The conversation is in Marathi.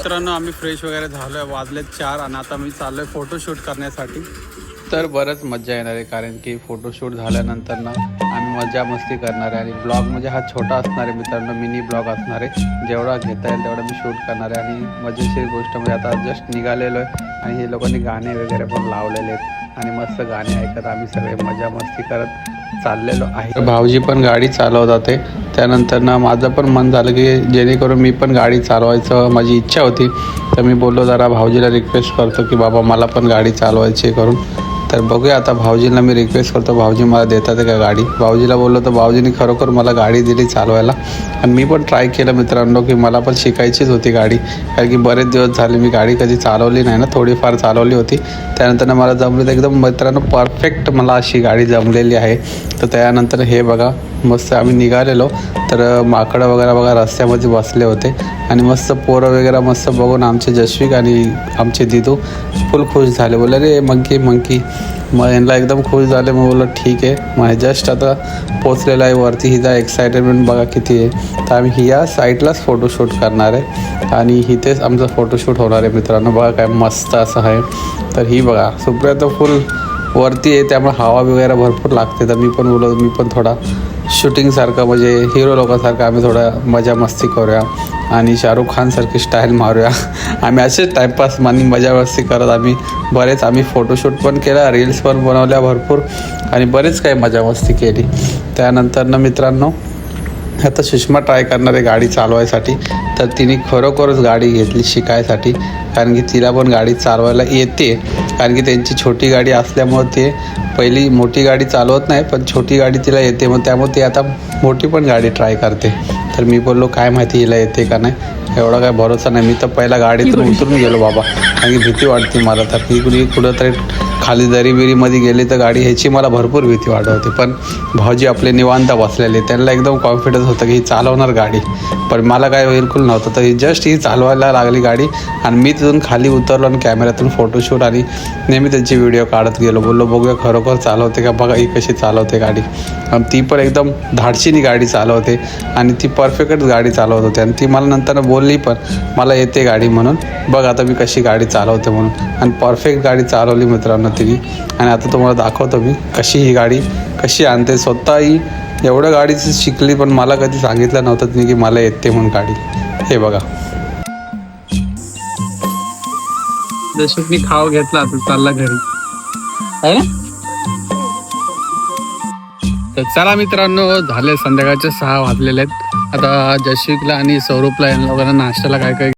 मित्रांनो आम्ही फ्रेश वगैरे झालो आहे, वाजलेत 4 आणि आता मी चाललो आहे फोटोशूट करण्यासाठी। तर बरंच मजा येणार आहे कारण की फोटोशूट झाल्यानंतर ना आम्ही मजा मस्ती करणार आहे आणि ब्लॉग म्हणजे हा छोटा असणार आहे मित्रांनो, मिनी ब्लॉग असणार आहे। जेवढा घेता येईल तेवढा मी शूट करणार आहे आणि मजेशीर गोष्ट म्हणजे आता जस्ट निघालेलो आहे आणि हे लोकांनी गाणे वगैरे पण लावलेले आहेत आणि मस्त गाणे ऐकत आम्ही सगळे मजा मस्ती करत चाललेलो आहे। भाऊजी पण गाडी चालवत होते, त्यानंतर ना माझं पण मन झालं की जेणेकरून मी पण गाडी चालवायचं माझी इच्छा होती। तर मी बोललो जरा भाऊजीला रिक्वेस्ट करतो की बाबा मला पण गाडी चालवायची करून। तर बघूया आता भाऊजींना मी रिक्वेस्ट करतो भाऊजी मला देतात का गाडी। भाऊजीला बोललो तर भाऊजींनी खरोखर मला गाडी दिली चालवायला आणि मी पण ट्राय केलं मित्रांनो की मला पण शिकायचीच होती गाडी, कारण की बरेच दिवस झाले मी गाडी कधी चालवली नाही ना, थोडीफार चालवली होती। त्यानंतर मला जमली तर एकदम मित्रांनो परफेक्ट मला अशी गाडी जमलेली आहे। तर त्यानंतर हे बघा मस्त आम्ही निघालेलो, तर माकडं वगैरे बघा रस्त्यामध्ये बसले होते आणि मस्त पोरं वगैरे मस्त बघून आमचे जश्विक आणि आमचे दिदू फुल खुश झाले, बोलले रे मंकी मंकी। मग यांना एकदम खुश झाले, मग बोललं ठीक आहे। मग जस्ट आता पोचलेला आहे वरती, हिचा एक्साइटमेंट बघा किती आहे। तर आम्ही ह्या साईडलाच फोटोशूट करणार आहे आणि इथेच आमचं फोटोशूट होणार आहे मित्रांनो। बघा काय मस्त असं आहे। तर ही बघा सुप्रिया तर फुल वरती आहे त्यामुळे हवा वगैरे भरपूर लागते। तर मी पण बोलतो मी पण थोडा शूटिंगसारखं म्हणजे हिरो लोकांसारखं आम्ही थोडा मजा मस्ती करूया आणि शाहरुख खानसारखी स्टाईल मारूया। आम्ही असेच टाईमपास आणि मजा मस्ती करत आम्ही फोटोशूट पण केला, रील्स पण बनवल्या भरपूर आणि बरेच काही मजा मस्ती केली। त्यानंतर ना मित्रांनो आता सुषमा ट्राय करणार आहे गाडी चालवायसाठी। तर तिने खरोखरच गाडी घेतली शिकायसाठी, कारण की तिला पण गाडी चालवायला येते, कारण की त्यांची छोटी गाडी असल्यामुळं ते पहिली मोठी गाडी चालवत नाही पण छोटी गाडी तिला येते, मग त्यामुळे ती आता मोठी पण गाडी ट्राय करते। तर मी बोललो काय माहिती हिला येते का नाही, एवढा काय भरोसा नाही। मी तर पहिला गाडीतून उतरून गेलो बाबा, कारण की भीती वाटते मला। तर ही कुठं तरी खाली दरीबिरीमध्ये गेली तर गाडी ह्याची मला भरपूर भीती वाटत पण भाऊजी आपले निवांत बसलेले, त्यांना एकदम कॉन्फिडन्स होतं की ही चालवणार गाडी, पण मला काय बिलकुल नव्हतं। तर ही जस्ट ही चालवायला लागली गाडी आणि मी तिथून खाली उतरलो आणि कॅमेऱ्यातून फोटोशूट आणि नेहमी त्यांची व्हिडिओ काढत गेलो। बोललो बघूया खरोखर चालवते का, बघा ही कशी चालवते गाडी। आणि ती पण एकदम धाडशीने गाडी चालवते आणि ती परफेक्टच गाडी चालवत होते आणि ती मला नंतर बोलली पण मला येते गाडी म्हणून, बघ आता मी कशी गाडी चालवते म्हणून। आणि परफेक्ट गाडी चालवली मित्रांनो तिने आणि आता तुम्हाला दाखवतो मी कशी ही गाडी कशी आणते। स्वतः ही एवढं गाडीची शिकली पण मला कधी सांगितलं नव्हतं तिने की मला येते म्हणून गाडी। हे बघा जसं खाव घेतला आता चालला घरी आहे ना। तर चला मित्रांनो झाले संध्याकाळचे 6 वाजलेले आहेत। आता जशिकला आणि सौरभला यांना वगैरे नाश्त्याला काय काय